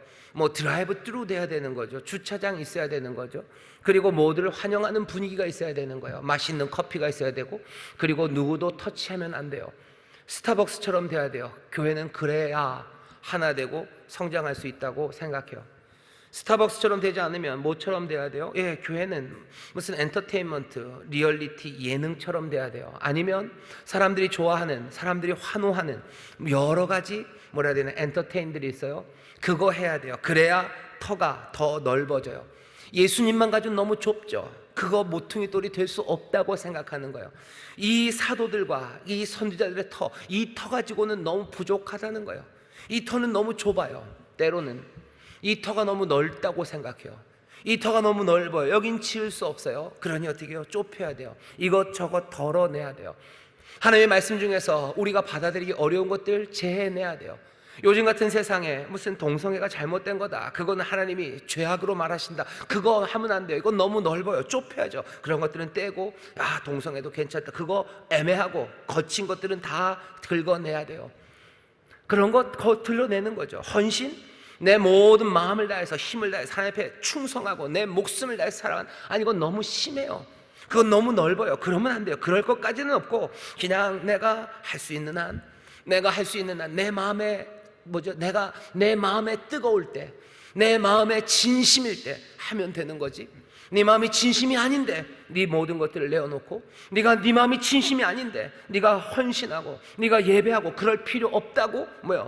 드라이브 트루 돼야 되는 거죠. 주차장 있어야 되는 거죠. 그리고 모두를 환영하는 분위기가 있어야 되는 거예요. 맛있는 커피가 있어야 되고, 그리고 누구도 터치하면 안 돼요. 스타벅스처럼 돼야 돼요. 교회는 그래야 하나 되고 성장할 수 있다고 생각해요. 스타벅스처럼 되지 않으면 뭐처럼 돼야 돼요? 교회는 무슨 엔터테인먼트, 리얼리티, 예능처럼 돼야 돼요. 아니면 사람들이 좋아하는, 사람들이 환호하는 여러 가지 엔터테인들이 있어요. 그거 해야 돼요. 그래야 터가 더 넓어져요. 예수님만 가지고 너무 좁죠. 그거 모퉁이 돌이 될 수 없다고 생각하는 거예요. 이 사도들과 이 선지자들의 이 터 가지고는 너무 부족하다는 거예요. 이 터는 너무 좁아요. 때로는 이 터가 너무 넓다고 생각해요. 이 터가 너무 넓어요. 여긴 치울 수 없어요. 그러니 어떻게 해요? 좁혀야 돼요. 이것저것 덜어내야 돼요. 하나님의 말씀 중에서 우리가 받아들이기 어려운 것들 제해내야 돼요. 요즘 같은 세상에 무슨 동성애가 잘못된 거다, 그거는 하나님이 죄악으로 말하신다, 그거 하면 안 돼요, 이건 너무 넓어요, 좁혀야죠. 그런 것들은 떼고, 동성애도 괜찮다, 그거 애매하고 거친 것들은 다 긁어내야 돼요. 그런 것 드러내는 거죠. 헌신, 내 모든 마음을 다해서 힘을 다해서 하나님 앞에 충성하고 내 목숨을 다해서 살아간, 이건 너무 심해요. 그건 너무 넓어요. 그러면 안 돼요. 그럴 것까지는 없고, 그냥 내가 할 수 있는 한 내 마음에 내가 내 마음에 뜨거울 때, 내 마음에 진심일 때 하면 되는 거지. 네 마음이 진심이 아닌데 네 모든 것들을 내어놓고, 네 마음이 진심이 아닌데 네가 헌신하고 네가 예배하고 그럴 필요 없다고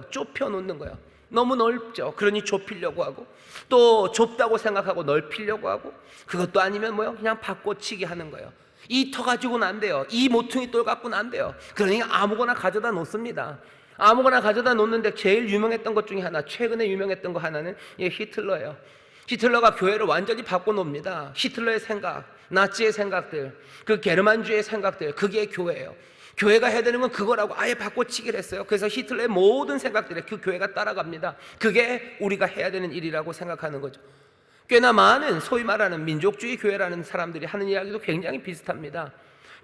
좁혀놓는 거야. 너무 넓죠. 그러니 좁히려고 하고, 또 좁다고 생각하고 넓히려고 하고, 그것도 아니면 그냥 바꿔치기 하는 거예요. 이 터 가지고는 안 돼요. 이 모퉁이 돌 갖고는 안 돼요. 그러니까 아무거나 가져다 놓습니다. 아무거나 가져다 놓는데 제일 유명했던 것 중에 하나, 최근에 유명했던 거 하나는 히틀러예요. 히틀러가 교회를 완전히 바꿔놓습니다. 히틀러의 생각, 나치의 생각들, 그 게르만주의 생각들, 그게 교회예요. 교회가 해야 되는 건 그거라고 아예 바꿔치기를 했어요. 그래서 히틀러의 모든 생각들에 그 교회가 따라갑니다. 그게 우리가 해야 되는 일이라고 생각하는 거죠. 꽤나 많은 소위 말하는 민족주의 교회라는 사람들이 하는 이야기도 굉장히 비슷합니다.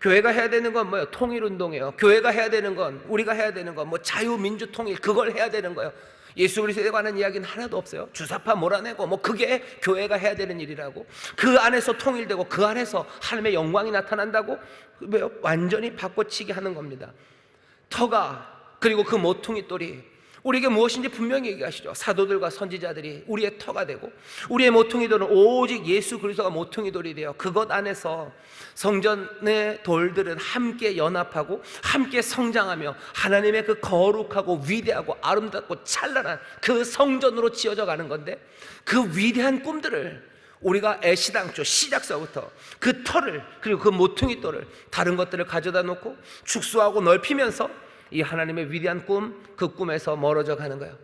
교회가 해야 되는 건 통일운동이에요. 교회가 해야 되는 건, 우리가 해야 되는 건 자유민주통일, 그걸 해야 되는 거예요. 예수 그리스도에 관한 이야기는 하나도 없어요. 주사파 몰아내고 그게 교회가 해야 되는 일이라고, 그 안에서 통일되고 그 안에서 하나님의 영광이 나타난다고 완전히 바꿔치기 하는 겁니다. 터가, 그리고 그 모퉁이 돌이 우리에게 무엇인지 분명히 얘기하시죠. 사도들과 선지자들이 우리의 터가 되고, 우리의 모퉁이 돌은 오직 예수 그리스도가 모퉁이 돌이 되어 그것 안에서 성전의 돌들은 함께 연합하고 함께 성장하며 하나님의 그 거룩하고 위대하고 아름답고 찬란한 그 성전으로 지어져 가는 건데, 그 위대한 꿈들을 우리가 애시당초 시작서부터 그 터를, 그리고 그 모퉁이 돌을, 다른 것들을 가져다 놓고 축소하고 넓히면서 이 하나님의 위대한 꿈, 그 꿈에서 멀어져 가는 거예요.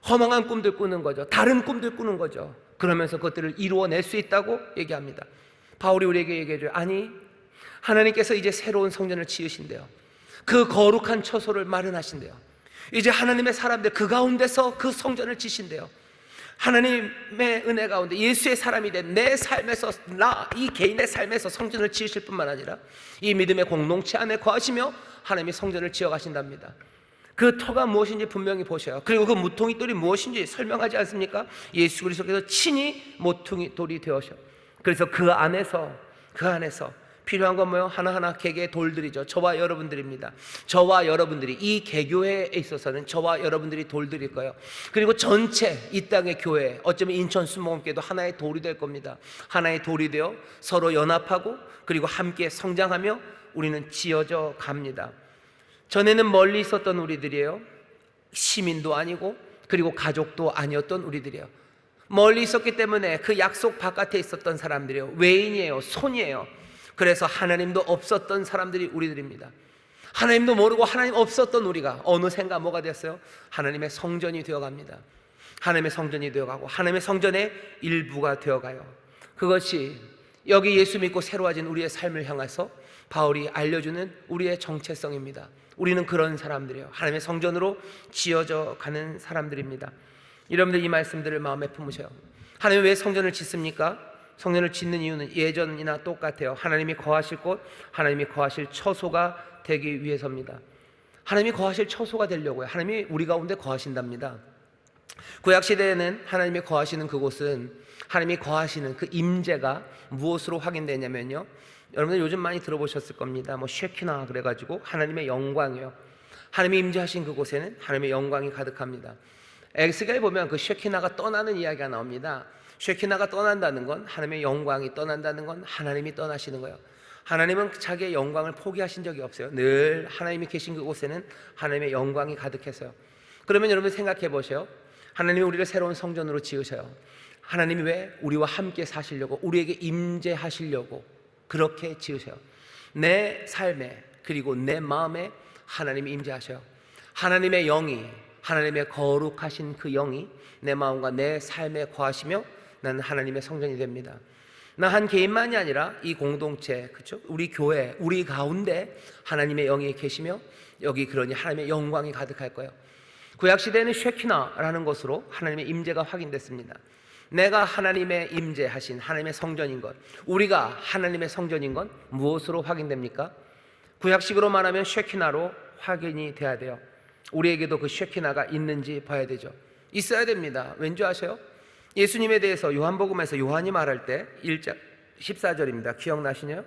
허망한 꿈들 꾸는 거죠. 다른 꿈들 꾸는 거죠. 그러면서 그것들을 이루어낼 수 있다고 얘기합니다. 바울이 우리에게 얘기해줘요. 아니, 하나님께서 이제 새로운 성전을 지으신대요. 그 거룩한 처소를 마련하신대요. 이제 하나님의 사람들 그 가운데서 그 성전을 지신대요. 하나님의 은혜 가운데 예수의 사람이 된 내 삶에서, 이 개인의 삶에서 성전을 지으실 뿐만 아니라 이 믿음의 공동체 안에 거하시며 하나님이 성전을 지어 가신답니다. 그 터가 무엇인지 분명히 보셔요. 그리고 그 모퉁이 돌이 무엇인지 설명하지 않습니까? 예수 그리스도께서 친히 모퉁이 돌이 되어셔. 그래서 그 안에서 필요한 건 하나하나 개개의 돌들이죠. 저와 여러분들입니다. 저와 여러분들이, 이 개교회에 있어서는 저와 여러분들이 돌들일 거예요. 그리고 전체 이 땅의 교회, 어쩌면 인천 순복음교회도 하나의 돌이 될 겁니다. 하나의 돌이 되어 서로 연합하고 그리고 함께 성장하며 우리는 지어져 갑니다. 전에는 멀리 있었던 우리들이에요. 시민도 아니고 그리고 가족도 아니었던 우리들이에요. 멀리 있었기 때문에 그 약속 바깥에 있었던 사람들이에요. 외인이에요. 손이에요. 그래서 하나님도 없었던 사람들이 우리들입니다. 하나님도 모르고 하나님 없었던 우리가 어느샌가 뭐가 됐어요? 하나님의 성전이 되어갑니다. 하나님의 성전이 되어가고 하나님의 성전의 일부가 되어가요. 그것이 여기 예수 믿고 새로워진 우리의 삶을 향해서 바울이 알려주는 우리의 정체성입니다. 우리는 그런 사람들이에요. 하나님의 성전으로 지어져 가는 사람들입니다. 여러분들 이 말씀들을 마음에 품으셔요. 하나님이 왜 성전을 짓습니까? 성전을 짓는 이유는 예전이나 똑같아요. 하나님이 거하실 곳, 하나님이 거하실 처소가 되기 위해서입니다. 하나님이 거하실 처소가 되려고요. 하나님이 우리 가운데 거하신답니다. 구약시대에는 하나님이 거하시는 그곳은 하나님이 거하시는 그 임재가 무엇으로 확인되냐면요, 여러분들 요즘 많이 들어보셨을 겁니다. 뭐 쉐키나 그래가지고 하나님의 영광이요. 하나님이 임재하신 그곳에는 하나님의 영광이 가득합니다. 에스겔에 보면 그 쉐키나가 떠나는 이야기가 나옵니다. 쉐키나가 떠난다는 건, 하나님의 영광이 떠난다는 건 하나님이 떠나시는 거예요. 하나님은 자기의 영광을 포기하신 적이 없어요. 늘 하나님이 계신 그곳에는 하나님의 영광이 가득해서요. 그러면 여러분 생각해 보세요. 하나님이 우리를 새로운 성전으로 지으셔요. 하나님이 왜? 우리와 함께 사시려고, 우리에게 임재하시려고 그렇게 지으셔요. 내 삶에 그리고 내 마음에 하나님이 임재하셔요. 하나님의 영이, 하나님의 거룩하신 그 영이 내 마음과 내 삶에 거하시며 나는 하나님의 성전이 됩니다. 나 한 개인만이 아니라 이 공동체, 그렇죠? 우리 교회, 우리 가운데 하나님의 영이 계시며 여기 그러니 하나님의 영광이 가득할 거예요. 구약시대에는 쉐키나라는 것으로 하나님의 임재가 확인됐습니다. 내가 하나님의 임재하신 하나님의 성전인 것, 우리가 하나님의 성전인 건 무엇으로 확인됩니까? 구약식으로 말하면 쉐키나로 확인이 돼야 돼요. 우리에게도 그 쉐키나가 있는지 봐야 되죠. 있어야 됩니다. 왠지 아세요? 예수님에 대해서 요한복음에서 요한이 말할 때 1장 14절입니다. 기억나시나요?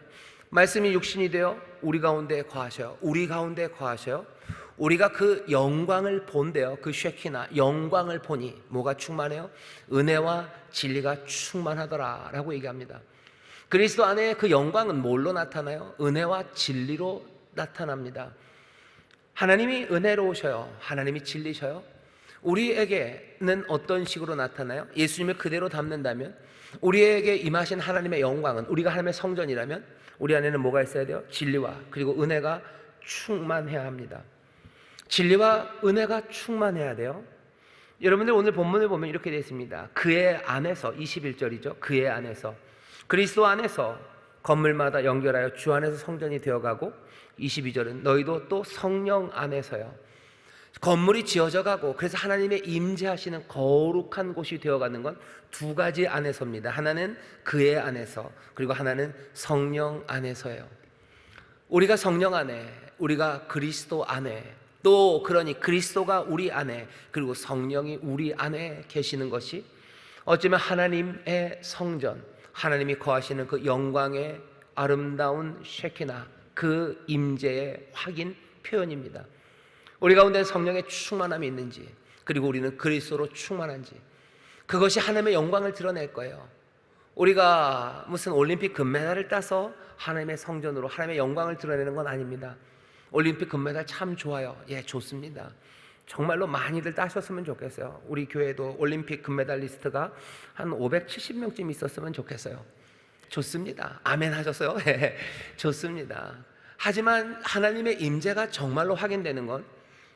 말씀이 육신이 되어 우리 가운데 거하셔요. 우리 가운데 거하셔요. 우리가 그 영광을 본대요. 그 쉐키나 영광을 보니 뭐가 충만해요? 은혜와 진리가 충만하더라 라고 얘기합니다. 그리스도 안에 그 영광은 뭘로 나타나요? 은혜와 진리로 나타납니다. 하나님이 은혜로우셔요. 하나님이 진리셔요. 우리에게는 어떤 식으로 나타나요? 예수님을 그대로 담는다면, 우리에게 임하신 하나님의 영광은, 우리가 하나님의 성전이라면 우리 안에는 뭐가 있어야 돼요? 진리와 그리고 은혜가 충만해야 합니다. 진리와 은혜가 충만해야 돼요. 여러분들 오늘 본문을 보면 이렇게 되어 있습니다. 그의 안에서, 21절이죠. 그의 안에서, 그리스도 안에서 건물마다 연결하여 주 안에서 성전이 되어가고, 22절은 너희도 또 성령 안에서요. 건물이 지어져 가고, 그래서 하나님의 임재하시는 거룩한 곳이 되어가는 건 두 가지 안에서입니다. 하나는 그의 안에서, 그리고 하나는 성령 안에서예요. 우리가 성령 안에, 우리가 그리스도 안에, 또 그러니 그리스도가 우리 안에, 그리고 성령이 우리 안에 계시는 것이 어쩌면 하나님의 성전, 하나님이 거하시는 그 영광의 아름다운 쉐키나, 그 임재의 확인 표현입니다. 우리 가운데 성령의 충만함이 있는지, 그리고 우리는 그리스도로 충만한지, 그것이 하나님의 영광을 드러낼 거예요. 우리가 무슨 올림픽 금메달을 따서 하나님의 성전으로 하나님의 영광을 드러내는 건 아닙니다. 올림픽 금메달 참 좋아요. 예, 좋습니다. 정말로 많이들 따셨으면 좋겠어요. 우리 교회도 올림픽 금메달리스트가 한 570명쯤 있었으면 좋겠어요. 좋습니다. 아멘 하셨어요? 네, 좋습니다. 하지만 하나님의 임재가 정말로 확인되는 건,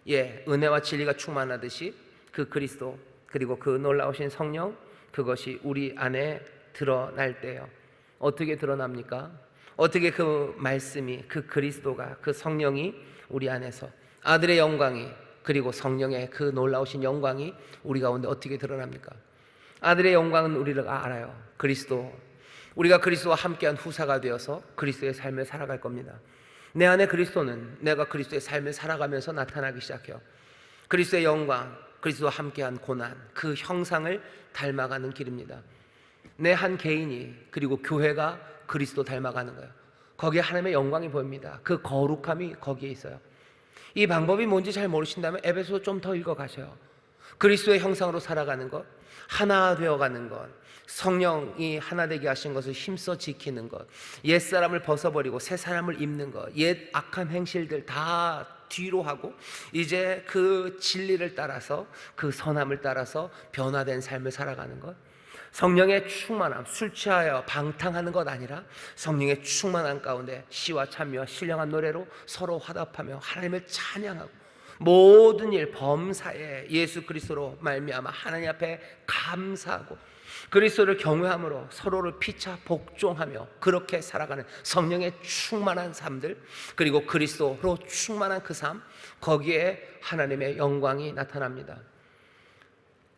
예, 은혜와 진리가 충만하듯이 그 그리스도, 그리고 그 놀라우신 성령, 그것이 우리 안에 드러날 때요. 어떻게 드러납니까? 어떻게 그 말씀이, 그 그리스도가, 그 성령이 우리 안에서, 아들의 영광이, 그리고 성령의 그 놀라우신 영광이 우리 가운데 어떻게 드러납니까? 아들의 영광은 우리가 알아요. 그리스도, 우리가 그리스도와 함께한 후사가 되어서 그리스도의 삶을 살아갈 겁니다. 내 안에 그리스도는 내가 그리스도의 삶을 살아가면서 나타나기 시작해요. 그리스도의 영광, 그리스도와 함께한 고난, 그 형상을 닮아가는 길입니다. 내 한 개인이, 그리고 교회가 그리스도 닮아가는 거예요. 거기에 하나님의 영광이 보입니다. 그 거룩함이 거기에 있어요. 이 방법이 뭔지 잘 모르신다면 에베소 좀 더 읽어가셔요. 그리스도의 형상으로 살아가는 것, 하나 되어가는 것, 성령이 하나 되게 하신 것을 힘써 지키는 것, 옛사람을 벗어버리고 새 사람을 입는 것, 옛 악한 행실들 다 뒤로 하고 이제 그 진리를 따라서, 그 선함을 따라서 변화된 삶을 살아가는 것, 성령의 충만함, 술 취하여 방탕하는 것 아니라 성령의 충만함 가운데 시와 찬미와 신령한 노래로 서로 화답하며 하나님을 찬양하고 모든 일 범사에 예수 그리스도로 말미암아 하나님 앞에 감사하고 그리스도를 경외함으로 서로를 피차 복종하며 그렇게 살아가는 성령의 충만한 삶들, 그리고 그리스도로 충만한 그 삶, 거기에 하나님의 영광이 나타납니다.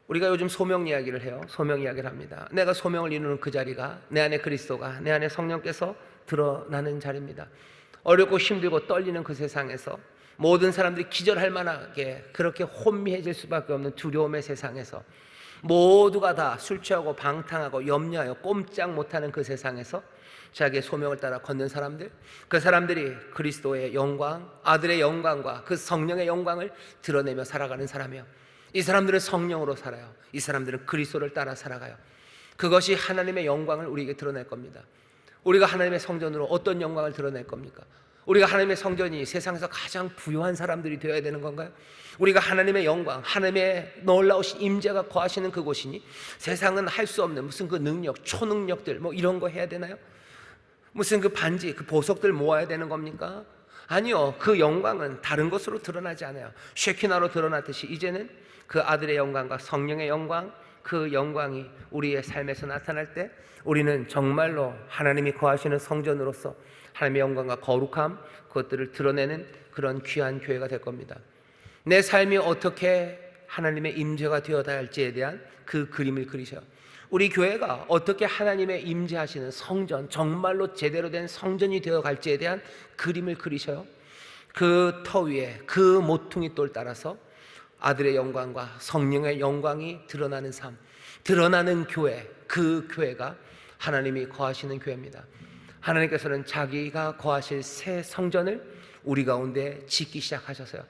우리가 요즘 소명 이야기를 해요. 소명 이야기를 합니다. 내가 소명을 이루는 그 자리가 내 안에 그리스도가, 내 안에 성령께서 드러나는 자리입니다. 어렵고 힘들고 떨리는 그 세상에서 모든 사람들이 기절할 만하게 그렇게 혼미해질 수밖에 없는 두려움의 세상에서 모두가 다 술 취하고 방탕하고 염려하여 꼼짝 못하는 그 세상에서 자기의 소명을 따라 걷는 사람들, 그 사람들이 그리스도의 영광, 아들의 영광과 그 성령의 영광을 드러내며 살아가는 사람이에요. 이 사람들은 성령으로 살아요. 이 사람들은 그리스도를 따라 살아가요. 그것이 하나님의 영광을 우리에게 드러낼 겁니다. 우리가 하나님의 성전으로 어떤 영광을 드러낼 겁니까? 우리가 하나님의 성전이 세상에서 가장 부유한 사람들이 되어야 되는 건가요? 우리가 하나님의 영광, 하나님의 놀라우신 임재가 거하시는 그곳이니 세상은 할 수 없는 무슨 그 능력, 초능력들 뭐 이런 거 해야 되나요? 무슨 그 반지, 그 보석들 모아야 되는 겁니까? 아니요. 그 영광은 다른 것으로 드러나지 않아요. 쉐키나로 드러났듯이 이제는 그 아들의 영광과 성령의 영광, 그 영광이 우리의 삶에서 나타날 때 우리는 정말로 하나님이 거하시는 성전으로서 하나님의 영광과 거룩함, 그것들을 드러내는 그런 귀한 교회가 될 겁니다. 내 삶이 어떻게 하나님의 임재가 되어야 할지에 대한 그 그림을 그리셔요. 우리 교회가 어떻게 하나님의 임재하시는 성전, 정말로 제대로 된 성전이 되어 갈지에 대한 그림을 그리셔요. 그 터 위에 그 모퉁이 돌 따라서 아들의 영광과 성령의 영광이 드러나는 삶, 드러나는 교회, 그 교회가 하나님이 거하시는 교회입니다. 하나님께서는 자기가 거하실 새 성전을 우리 가운데 짓기 시작하셔서요,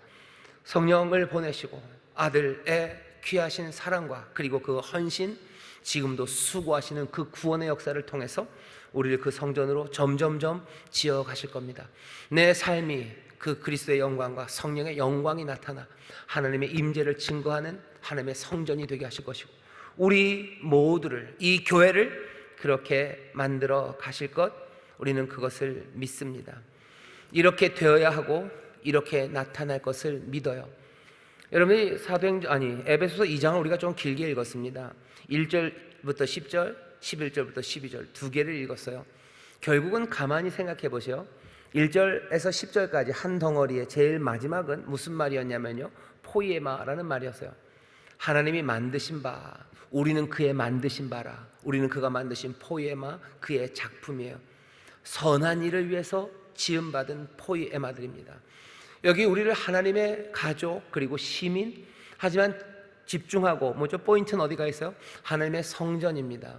성령을 보내시고 아들의 귀하신 사랑과 그리고 그 헌신, 지금도 수고하시는 그 구원의 역사를 통해서 우리를 그 성전으로 점점점 지어 가실 겁니다. 내 삶이 그 그리스도의 영광과 성령의 영광이 나타나 하나님의 임재를 증거하는 하나님의 성전이 되게 하실 것이고, 우리 모두를, 이 교회를 그렇게 만들어 가실 것, 우리는 그것을 믿습니다. 이렇게 되어야 하고 이렇게 나타날 것을 믿어요. 여러분이 에베소서 2장을 우리가 좀 길게 읽었습니다. 1절부터 10절, 11절부터 12절 두 개를 읽었어요. 결국은 가만히 생각해 보세요. 1절에서 10절까지 한 덩어리의 제일 마지막은 무슨 말이었냐면요, 포이에마라는 말이었어요. 하나님이 만드신 바, 우리는 그의 만드신 바라. 우리는 그가 만드신 포이에마, 그의 작품이에요. 선한 일을 위해서 지음받은 포이에마들입니다. 여기 우리를 하나님의 가족 그리고 시민, 하지만 집중하고 포인트는 어디가 있어요? 하나님의 성전입니다.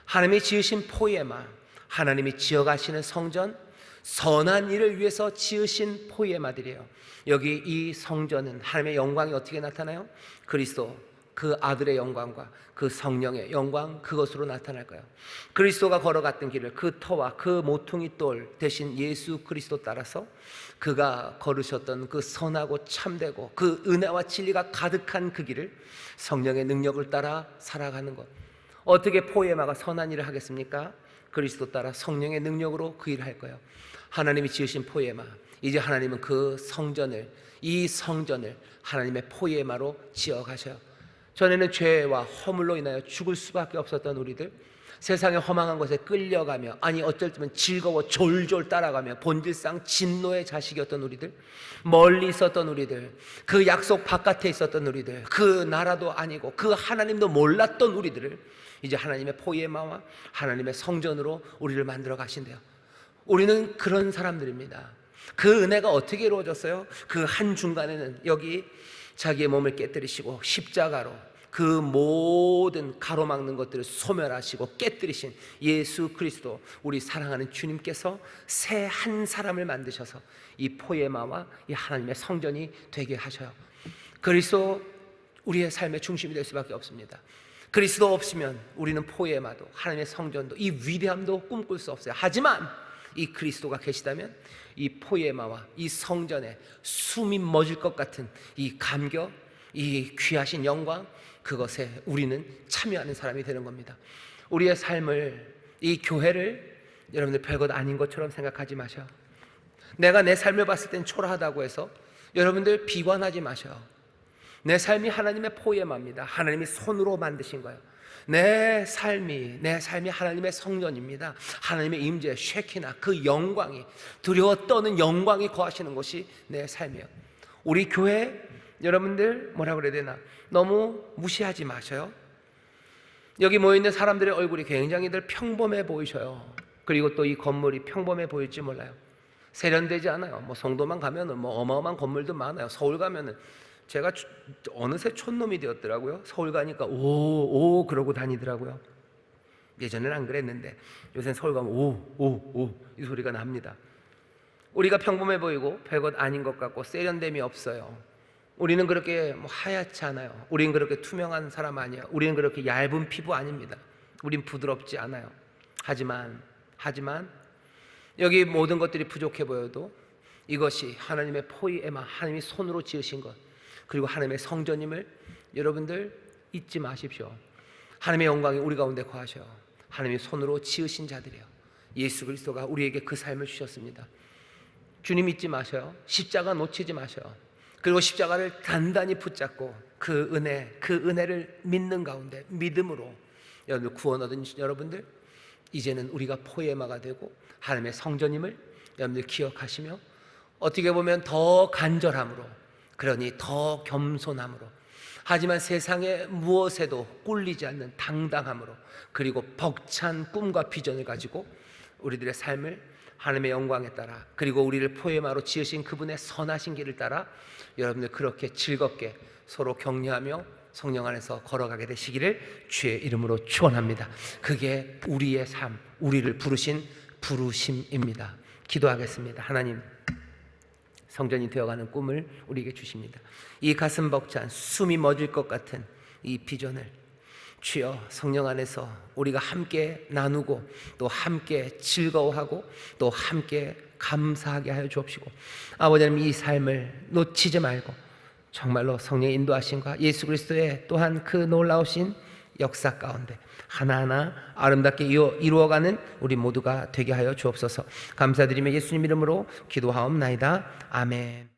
하나님이 지으신 포이에마, 하나님이 지어가시는 성전, 선한 일을 위해서 지으신 포이에마들이에요. 여기 이 성전은 하나님의 영광이 어떻게 나타나요? 그리스도, 그 아들의 영광과 그 성령의 영광, 그것으로 나타날 거예요. 그리스도가 걸어갔던 길을, 그 터와 그 모퉁이 돌 대신 예수 그리스도 따라서 그가 걸으셨던 그 선하고 참되고 그 은혜와 진리가 가득한 그 길을 성령의 능력을 따라 살아가는 것. 어떻게 포에마가 선한 일을 하겠습니까? 그리스도 따라 성령의 능력으로 그 일을 할 거예요. 하나님이 지으신 포에마, 이제 하나님은 그 성전을, 이 성전을 하나님의 포에마로 지어 가셔요. 전에는 죄와 허물로 인하여 죽을 수밖에 없었던 우리들, 세상의 허망한 것에 끌려가며, 아니 어쩔 때면 즐거워 졸졸 따라가며 본질상 진노의 자식이었던 우리들, 멀리 있었던 우리들, 그 약속 바깥에 있었던 우리들, 그 나라도 아니고 그 하나님도 몰랐던 우리들을 이제 하나님의 포에마와 하나님의 성전으로 우리를 만들어 가신대요. 우리는 그런 사람들입니다. 그 은혜가 어떻게 이루어졌어요? 그 한중간에는 여기 자기의 몸을 깨뜨리시고 십자가로 그 모든 가로막는 것들을 소멸하시고 깨뜨리신 예수 그리스도, 우리 사랑하는 주님께서 새 한 사람을 만드셔서 이 포에마와 이 하나님의 성전이 되게 하셔요. 그리스도 우리의 삶의 중심이 될 수밖에 없습니다. 그리스도 없으면 우리는 포에마도 하나님의 성전도 이 위대함도 꿈꿀 수 없어요. 하지만 이 그리스도가 계시다면 이 포에마와 이 성전에 숨이 멎을 것 같은 이 감격, 이 귀하신 영광, 그것에 우리는 참여하는 사람이 되는 겁니다. 우리의 삶을, 이 교회를 여러분들 별것 아닌 것처럼 생각하지 마셔. 내가 내 삶을 봤을 땐 초라하다고 해서 여러분들 비관하지 마셔. 내 삶이 하나님의 포엠합니다. 하나님이 손으로 만드신 거예요. 내 삶이 하나님의 성전입니다. 하나님의 임재, 쉐키나, 그 영광이, 두려워 떠는 영광이 거하시는 것이 내 삶이에요. 우리 교회 여러분들 뭐라 그래야 되나, 너무 무시하지 마셔요. 여기 모여있는 사람들의 얼굴이 굉장히들 평범해 보이셔요. 그리고 또 이 건물이 평범해 보일지 몰라요. 세련되지 않아요. 뭐 성도만 가면은 뭐 어마어마한 건물도 많아요. 서울 가면은 제가 어느새 촌놈이 되었더라고요. 서울 가니까 오 그러고 다니더라고요. 예전에는 안 그랬는데 요새는 서울 가면 오 이 소리가 납니다. 우리가 평범해 보이고 별것 아닌 것 같고 세련됨이 없어요. 우리는 그렇게 뭐 하얗지 않아요. 우리는 그렇게 투명한 사람 아니에요. 우리는 그렇게 얇은 피부 아닙니다. 우린 부드럽지 않아요. 하지만 여기 모든 것들이 부족해 보여도 이것이 하나님의 포이에마, 하나님이 손으로 지으신 것, 그리고 하나님의 성전임을 여러분들 잊지 마십시오. 하나님의 영광이 우리 가운데 거하셔요. 하나님이 손으로 지으신 자들이에요. 예수 그리스도가 우리에게 그 삶을 주셨습니다. 주님 잊지 마셔요. 십자가 놓치지 마셔요. 그리고 십자가를 단단히 붙잡고 그 은혜를 믿는 가운데 믿음으로 여러분들 구원 얻은 여러분들, 이제는 우리가 포에마가 되고 하나님의 성전임을 여러분들 기억하시며, 어떻게 보면 더 간절함으로, 그러니 더 겸손함으로, 하지만 세상의 무엇에도 꿀리지 않는 당당함으로, 그리고 벅찬 꿈과 비전을 가지고 우리들의 삶을 하나님의 영광에 따라, 그리고 우리를 포에마로 지으신 그분의 선하신 길을 따라 여러분들 그렇게 즐겁게 서로 격려하며 성령 안에서 걸어가게 되시기를 주의 이름으로 축원합니다. 그게 우리의 삶, 우리를 부르신 부르심입니다. 기도하겠습니다. 하나님, 성전이 되어가는 꿈을 우리에게 주십니다. 이 가슴 벅찬 숨이 멎을 것 같은 이 비전을 주여 성령 안에서 우리가 함께 나누고 또 함께 즐거워하고 또 함께 감사하게 하여 주옵시고, 아버지 하나님, 이 삶을 놓치지 말고 정말로 성령의 인도하심과 예수 그리스도의 또한 그 놀라우신 역사 가운데 하나하나 아름답게 이루어가는 우리 모두가 되게 하여 주옵소서. 감사드리며 예수님 이름으로 기도하옵나이다. 아멘.